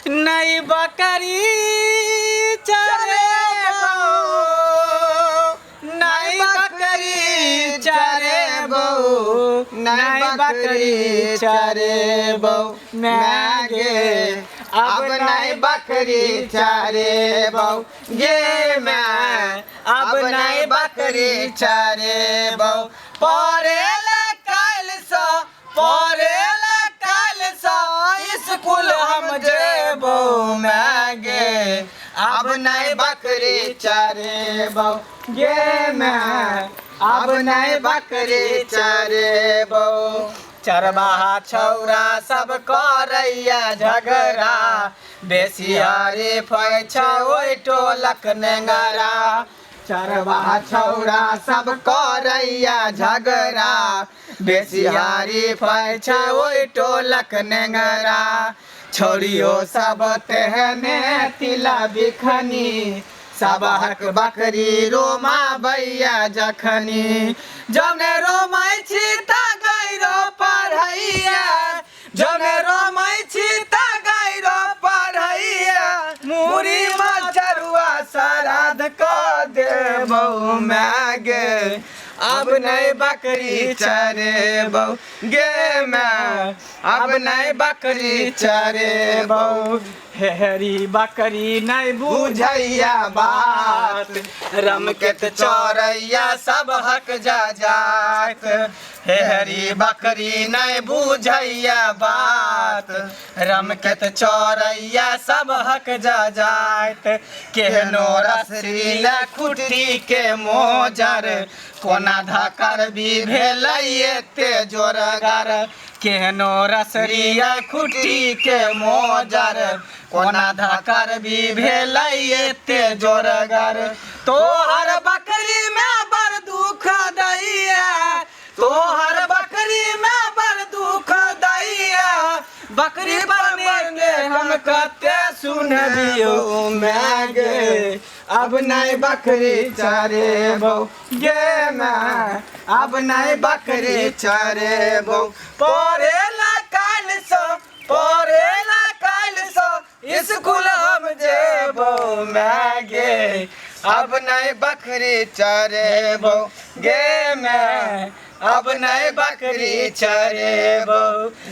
नई बकरी चरे नई बकरी चरे नई बकरी चरे मैं गे अब नई बकरी चरे गे मैं अब नई बकरी चरे परेला कल सो स्कूल हम जेबो मैं गे अब नई बकरी चरे गे मैं अब नई बकरी चरे चरवाहा छौरा सब करैया झगड़ा बेसियारी फैछा ओइ टोलक नेंगरा चरवाहा छौरा सब करैया झगड़ा बेसियारी फैछा ओइ टोलक नेंगरा छोरियो सब तेहने तिला बिखनी सब हक बकरी रोमा बैया जखनी जौने रोमै छी त गैरो पढ़ैया जौने रोमै छी त गैरो पढ़ैया मुरी मचरुआ श्राद्ध क देबौ मैं गे अब नई बकरी चरेबौ गे मैं अब नई बकरी चरेबौ हेरी बकरी नहीं बुझैया बात रमकेत चौरैया सब हक जा जात हेरी बकरी नहीं बुझैया बात रमकेत चौरैया सब हक जा जात केहनो रसरी खुटी के मोजर कोना धकर भी भेलैये ते जोरगर केहनो रसरिया खुटी के मोजर कोना धकर भी भेलैये ते जोरगर तोहर बकरी में बड़ दुख दैया तोहर बकरी में बड़ दुख दैया बकरी बनेंगे हम कते सुन दियो मैं गे अब नई बकरी चरेबौ गे मैं अब नई बकरी चरेबौ परेला कल सो स्कूल हम जेबौ मैं गे अब नई बकरी चरेबौ गे मैं अब नई बकरी चरेबौ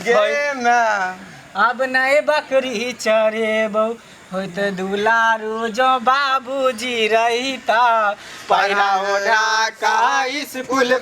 गे मैं अब नई बकरी चरेबौ होत दुलारू जो बाबूजी रहिता पढ़ा ओढ़ा का स्कूल